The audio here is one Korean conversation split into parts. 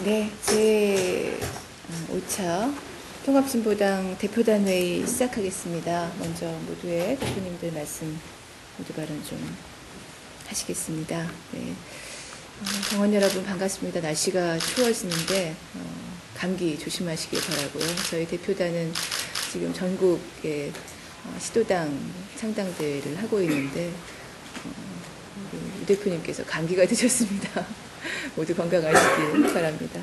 네, 제 5차 통합진보당 대표단 회의 시작하겠습니다. 먼저 모두의 대표님들 말씀 모두 발언 좀 하시겠습니다. 네. 당원 여러분 반갑습니다. 날씨가 추워지는데 감기 조심하시길 바라고요. 저희 대표단은 지금 전국의 시도당 창당대회를 하고 있는데 우 대표님께서 감기가 드셨습니다. 모두 건강하시길 바랍니다.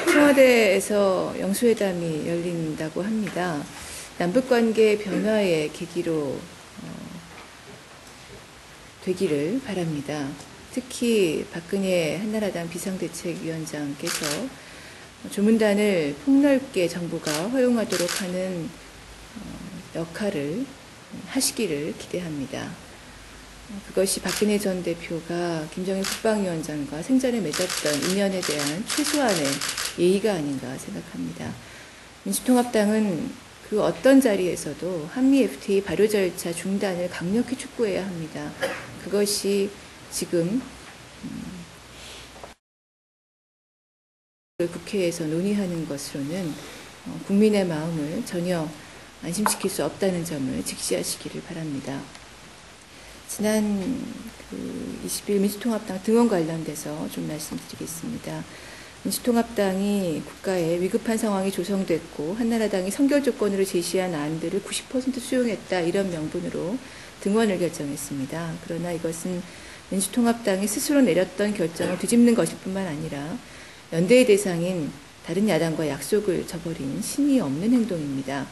청와대에서 영수회담이 열린다고 합니다. 남북관계 변화의 계기로 되기를 바랍니다. 특히 박근혜 한나라당 비상대책위원장께서 조문단을 폭넓게 정부가 허용하도록 하는 역할을 하시기를 기대합니다. 그것이 박근혜 전 대표가 김정일 국방위원장과 생전에 맺었던 인연에 대한 최소한의 예의가 아닌가 생각합니다. 민주통합당은 그 어떤 자리에서도 한미 FTA 발효 절차 중단을 강력히 촉구해야 합니다. 그것이 지금 국회에서 논의하는 것으로는 국민의 마음을 전혀 안심시킬 수 없다는 점을 직시하시기를 바랍니다. 지난 20일 민주통합당 등원 관련돼서 좀 말씀드리겠습니다. 민주통합당이 국가에 위급한 상황이 조성됐고 한나라당이 선결 조건으로 제시한 안들을 90% 수용했다 이런 명분으로 등원을 결정했습니다. 그러나 이것은 민주통합당이 스스로 내렸던 결정을 뒤집는 것일 뿐만 아니라 연대의 대상인 다른 야당과 약속을 저버린 신이 없는 행동입니다.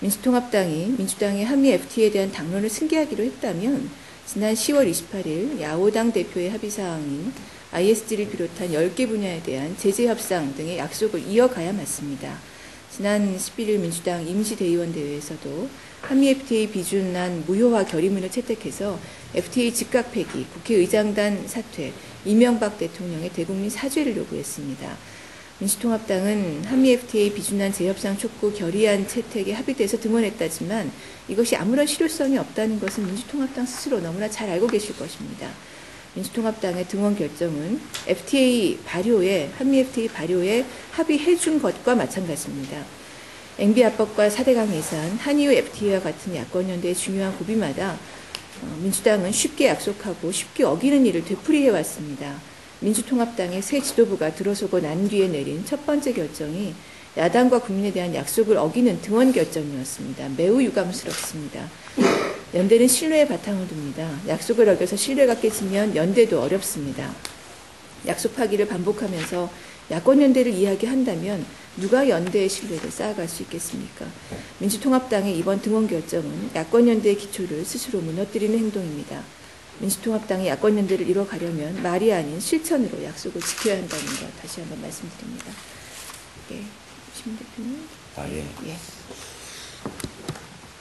민주통합당이 민주당의 한미 FTA에 대한 당론을 승계하기로 했다면 지난 10월 28일 야오당 대표의 합의사항인 ISD를 비롯한 10개 분야에 대한 제재 협상 등의 약속을 이어가야 맞습니다. 지난 11일 민주당 임시대의원 대회에서도 한미 FTA 비준안 무효화 결의문을 채택해서 FTA 즉각 폐기, 국회의장단 사퇴, 이명박 대통령의 대국민 사죄를 요구했습니다. 민주통합당은 한미 FTA 비준안 재협상 촉구 결의안 채택에 합의돼서 등원했다지만 이것이 아무런 실효성이 없다는 것은 민주통합당 스스로 너무나 잘 알고 계실 것입니다. 민주통합당의 등원 결정은 한미 FTA 발효에 합의해 준 것과 마찬가지입니다. MB압법과 4대강 예산, 한EU FTA와 같은 야권연대의 중요한 고비마다 민주당은 쉽게 약속하고 쉽게 어기는 일을 되풀이해왔습니다. 민주통합당의 새 지도부가 들어서고 난 뒤에 내린 첫 번째 결정이 야당과 국민에 대한 약속을 어기는 등원 결정이었습니다. 매우 유감스럽습니다. 연대는 신뢰의 바탕을 둡니다. 약속을 어겨서 신뢰가 깨지면 연대도 어렵습니다. 약속 파기를 반복하면서 야권연대를 이야기한다면 누가 연대의 신뢰를 쌓아갈 수 있겠습니까? 민주통합당의 이번 등원 결정은 야권연대의 기초를 스스로 무너뜨리는 행동입니다. 민주통합당이 야권연대를 이뤄가려면 말이 아닌 실천으로 약속을 지켜야 한다는 것 다시 한번 말씀드립니다. 예, 심 대표님.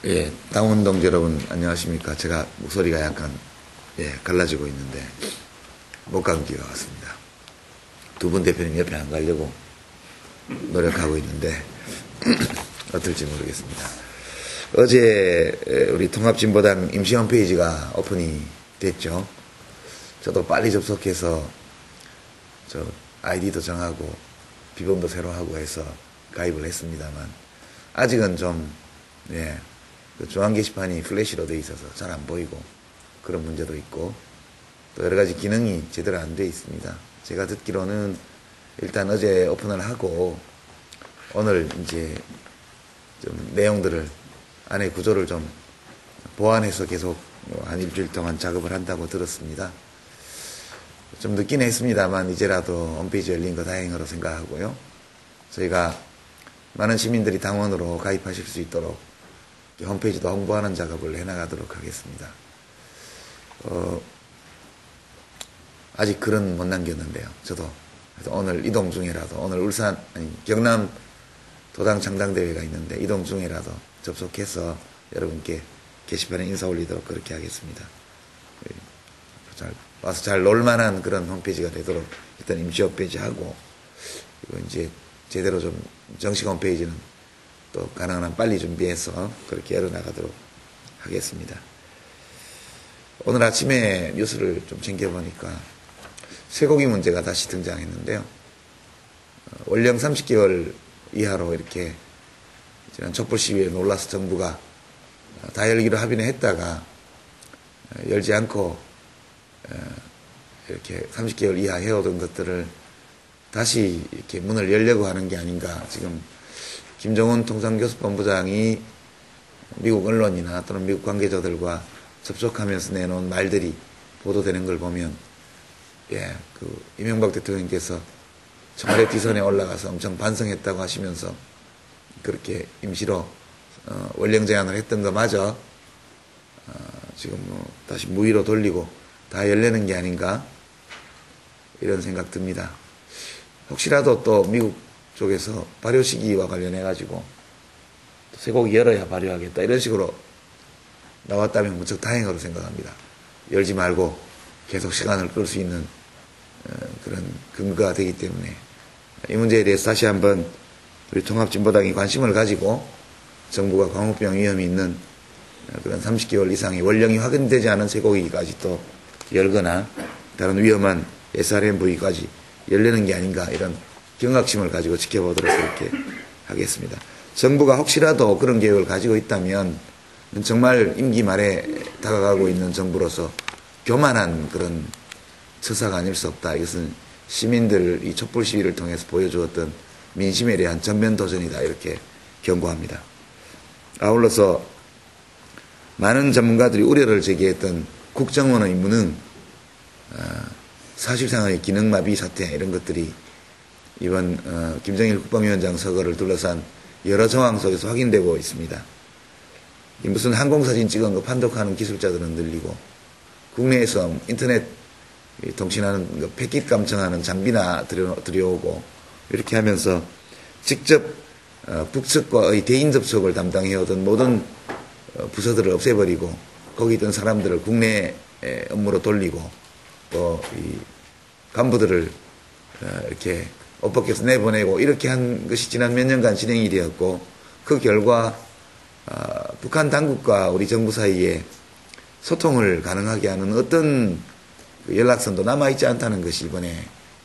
예, 당원 동지 여러분 안녕하십니까? 제가 목소리가 약간 갈라지고 있는데 목감기가 왔습니다. 두 분 대표님 옆에 안 가려고 노력하고 있는데 어떨지 모르겠습니다. 어제 우리 통합진보당 임시 홈페이지가 오픈이 됐죠. 저도 빨리 접속해서 저 아이디도 정하고 비번도 새로 하고 해서 가입을 했습니다만 아직은 좀 그 중앙 게시판이 플래시로 돼 있어서 잘 안 보이고 그런 문제도 있고 또 여러 가지 기능이 제대로 안 돼 있습니다. 제가 듣기로는 일단 어제 오픈을 하고 오늘 이제 좀 내용들을 안에 구조를 좀 보완해서 계속 한 일주일 동안 작업을 한다고 들었습니다. 좀 늦긴 했습니다만 이제라도 홈페이지 열린 거 다행으로 생각하고요. 저희가 많은 시민들이 당원으로 가입하실 수 있도록 홈페이지도 홍보하는 작업을 해나가도록 하겠습니다. 아직 글은 못 남겼는데요. 저도 그래서 오늘 이동 중에라도 오늘 경남 도당 창당대회가 있는데 이동 중에라도 접속해서 여러분께 게시판에 인사 올리도록 그렇게 하겠습니다. 와서 잘 놀만한 그런 홈페이지가 되도록 일단 임시 홈페이지 하고 그리고 이제 제대로 좀 정식 홈페이지는 또 가능한 한 빨리 준비해서 그렇게 열어나가도록 하겠습니다. 오늘 아침에 뉴스를 좀 챙겨보니까 쇠고기 문제가 다시 등장했는데요. 원령 30개월 이하로 이렇게 지난 촛불 시위에 놀라서 정부가 다 열기로 합의는 했다가 열지 않고 이렇게 30개월 이하 해오던 것들을 다시 이렇게 문을 열려고 하는 게 아닌가. 지금 김정은 통상교섭본부장이 미국 언론이나 또는 미국 관계자들과 접촉하면서 내놓은 말들이 보도되는 걸 보면, 이명박 대통령께서 청와대 뒷선에 올라가서 엄청 반성했다고 하시면서 그렇게 임시로 원령 제안을 했던 거마저 지금 다시 무위로 돌리고 다 열리는 게 아닌가 이런 생각 듭니다. 혹시라도 또 미국 쪽에서 발효 시기와 관련해 가지고 쇠고기 열어야 발효하겠다 이런 식으로 나왔다면 무척 다행으로 생각합니다. 열지 말고 계속 시간을 끌 수 있는 그런 근거가 되기 때문에 이 문제에 대해서 다시 한번 우리 통합진보당이 관심을 가지고 정부가 광우병 위험이 있는 그런 30개월 이상의 원령이 확인되지 않은 쇠고기까지 또 열거나 다른 위험한 SRM 부위까지 열리는 게 아닌가 이런 경각심을 가지고 지켜보도록 그렇게 하겠습니다. 정부가 혹시라도 그런 계획을 가지고 있다면 정말 임기 말에 다가가고 있는 정부로서 교만한 그런 처사가 아닐 수 없다. 이것은 시민들 이 촛불 시위를 통해서 보여주었던 민심에 대한 전면 도전이다. 이렇게 경고합니다. 아울러서 많은 전문가들이 우려를 제기했던 국정원의 무능, 사실상의 기능마비 사태 이런 것들이 이번 김정일 국방위원장 서거를 둘러싼 여러 정황 속에서 확인되고 있습니다. 무슨 항공사진 찍은 거 판독하는 기술자들은 늘리고 국내에서 인터넷 통신하는 패킷 감청하는 장비나 들여오고 이렇게 하면서 직접 북측과의 대인 접촉을 담당해오던 모든 부서들을 없애버리고 거기 있던 사람들을 국내 업무로 돌리고 또 이 간부들을 이렇게 옷 벗겨서 내보내고 이렇게 한 것이 지난 몇 년간 진행이 되었고 그 결과 북한 당국과 우리 정부 사이에 소통을 가능하게 하는 어떤 연락선도 남아있지 않다는 것이 이번에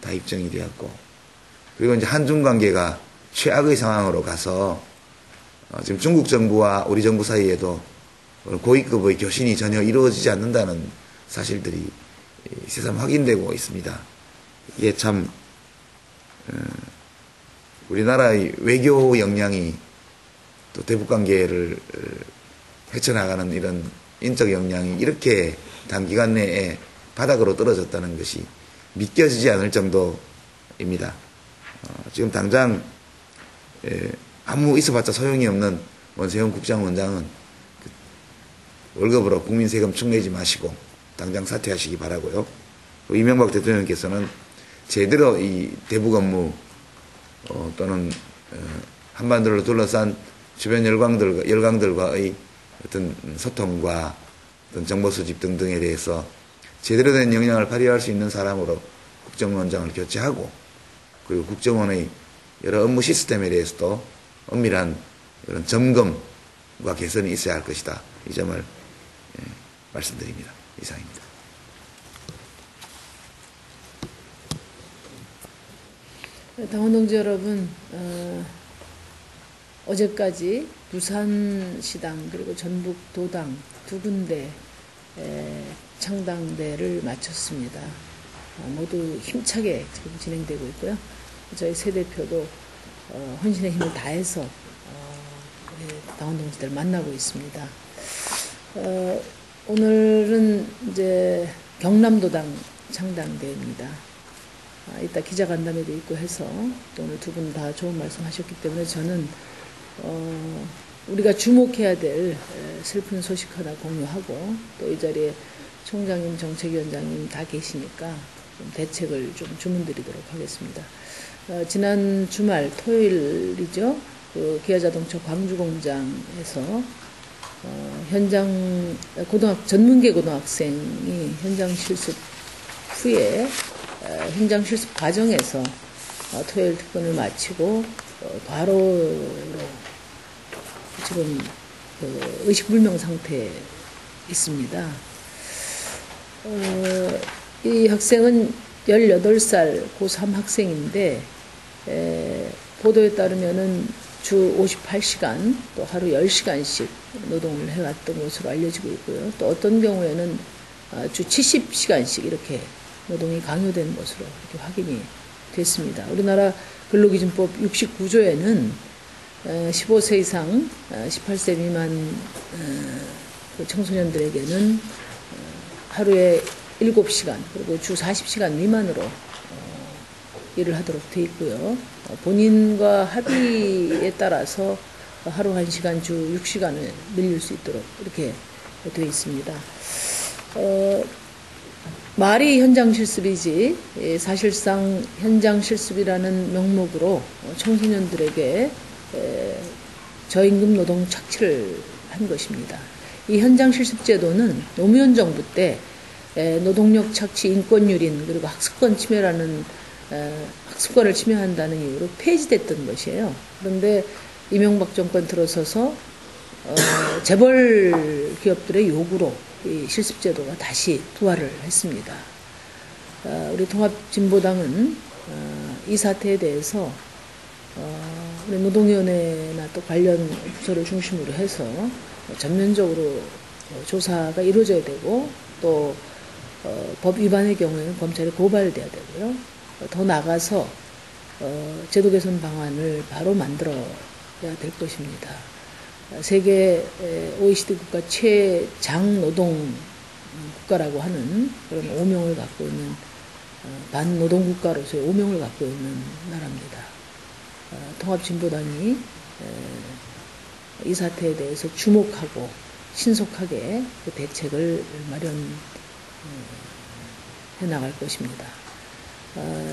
다 입증이 되었고 그리고 이제 한중 관계가 최악의 상황으로 가서 지금 중국 정부와 우리 정부 사이에도 고위급의 교신이 전혀 이루어지지 않는다는 사실들이 새삼 확인되고 있습니다. 이게 참 우리나라의 외교 역량이 또 대북관계를 헤쳐나가는 이런 인적 역량이 이렇게 단기간 내에 바닥으로 떨어졌다는 것이 믿겨지지 않을 정도입니다. 지금 당장 아무 있어봤자 소용이 없는 원세훈 국정원장은 월급으로 국민 세금 축내지 마시고 당장 사퇴하시기 바라고요. 이명박 대통령께서는 제대로 이 대북 업무 또는 한반도를 둘러싼 주변 열강들과의 어떤 소통과 어떤 정보 수집 등등에 대해서 제대로 된 역량을 발휘할 수 있는 사람으로 국정원장을 교체하고 그리고 국정원의 여러 업무 시스템에 대해서도 엄밀한 그런 점검과 개선이 있어야 할 것이다. 이 점을 말씀드립니다. 이상입니다. 당원 동지 여러분, 어제까지 부산시당 그리고 전북도당 두 군데 창당대를 마쳤습니다. 모두 힘차게 지금 진행되고 있고요. 저희 새 대표도 헌신의 힘을 다해서 우리 당원 동지들 만나고 있습니다. 오늘은 이제 경남도당 창당대입니다. 이따 기자간담회도 있고 해서 또 오늘 두 분 다 좋은 말씀 하셨기 때문에 저는 우리가 주목해야 될 슬픈 소식 하나 공유하고 또 이 자리에 총장님, 정책위원장님 다 계시니까 좀 대책을 좀 주문드리도록 하겠습니다. 지난 주말 토요일이죠. 그 기아자동차 광주공장에서 현장 전문계 고등학생이 현장 실습 후에 현장 실습 과정에서 토요일 특근을 마치고 바로 지금 의식불명 상태에 있습니다. 이 학생은 18살 고3 학생인데 보도에 따르면은 주 58시간 또 하루 10시간씩 노동을 해왔던 것으로 알려지고 있고요. 또 어떤 경우에는 주 70시간씩 이렇게 노동이 강요된 것으로 이렇게 확인이 됐습니다. 우리나라 근로기준법 69조에는 15세 이상 18세 미만 청소년들에게는 하루에 7시간 그리고 주 40시간 미만으로 일을 하도록 되어 있고요. 본인과 합의에 따라서 하루 1시간 주 6시간을 늘릴 수 있도록 이렇게 되어 있습니다. 말이 현장 실습이지 사실상 현장 실습이라는 명목으로 청소년들에게 저임금 노동 착취를 한 것입니다. 이 현장 실습 제도는 노무현 정부 때 노동력 착취, 인권유린 그리고 학습권 침해라는 학습권을 침해한다는 이유로 폐지됐던 것이에요. 그런데 이명박 정권 들어서서 재벌 기업들의 요구로 이 실습제도가 다시 부활을 했습니다. 우리 통합진보당은 이 사태에 대해서 우리 노동위원회나 또 관련 부서를 중심으로 해서 전면적으로 조사가 이루어져야 되고 또 법 위반의 경우에는 검찰에 고발돼야 되고요. 더 나아가서 제도 개선 방안을 바로 만들어야 될 것입니다. 세계 OECD 국가 최장 노동 국가라고 하는 그런 오명을 갖고 있는 반노동 국가로서의 오명을 갖고 있는 나라입니다. 통합진보당이 이 사태에 대해서 주목하고 신속하게 그 대책을 마련해 나갈 것입니다.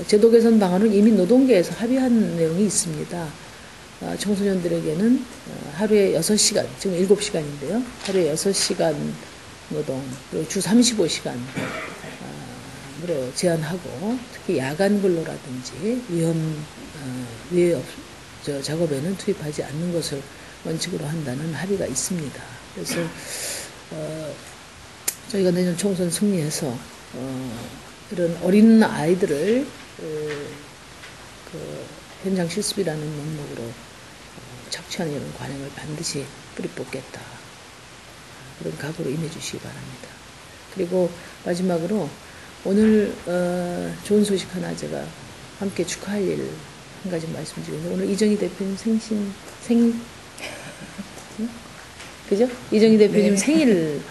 제도 개선 방안은 이미 노동계에서 합의한 내용이 있습니다. 청소년들에게는 하루에 6시간, 지금 7시간인데요. 하루에 6시간 노동, 그리고 주 35시간으로 제한하고 특히 야간 근로라든지 위해 작업에는 투입하지 않는 것을 원칙으로 한다는 합의가 있습니다. 그래서 저희가 내년 총선 승리해서 이런 어린 아이들을 현장 실습이라는 명목으로 착취하는 이런 관행을 반드시 뿌리 뽑겠다. 그런 각오로 임해주시기 바랍니다. 그리고 마지막으로 오늘 좋은 소식 하나 제가 함께 축하할 일 한 가지 말씀드리는데 오늘 이정희 대표님 생일 그죠? 이정희 대표님 네. 생일로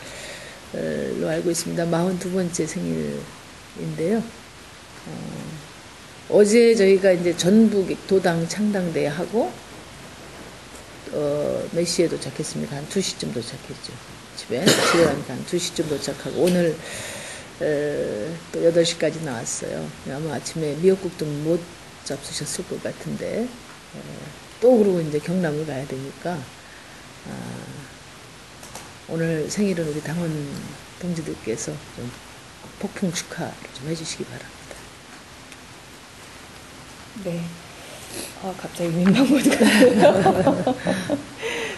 알고 있습니다. 42번째 생일인데요. 어제 저희가 이제 전북 도당 창당대회 하고 몇 시에 도착했습니까? 한 2시쯤 도착했죠. 집에 가니까 한 2시쯤 도착하고 오늘 또 8시까지 나왔어요. 아마 아침에 미역국도 못 잡수셨을 것 같은데 또 그러고 이제 경남을 가야 되니까 오늘 생일은 우리 당원 동지들께서 좀 폭풍 축하를 좀 해주시기 바랍니다. 네. 갑자기 민망 모드가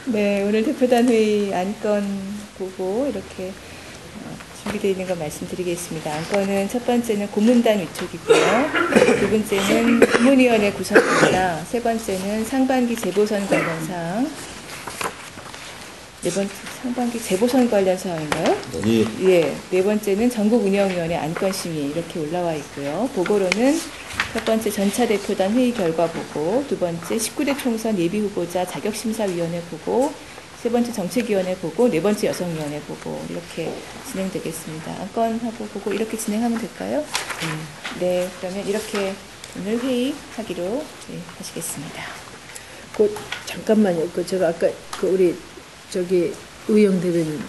네, 오늘 대표단 회의 안건 보고 이렇게 준비되어 있는 거 말씀드리겠습니다. 안건은 첫 번째는 고문단 위촉이고요. 두 번째는 국문위원회 구성입니다. 세 번째는 상반기 재보선 관련 사항. 네 번째 상반기 재보선 관련 사항인가요? 예. 네 번째는 전국운영위원회 안건심의 이렇게 올라와 있고요. 보고로는 첫 번째 전차대표단 회의 결과 보고, 두 번째 19대 총선 예비후보자 자격심사위원회 보고, 세 번째 정책위원회 보고, 네 번째 여성위원회 보고 이렇게 진행되겠습니다. 안건하고 보고 이렇게 진행하면 될까요? 네. 그러면 이렇게 오늘 회의하기로 하시겠습니다. 잠깐만요. 제가 아까 우리 의영 대변인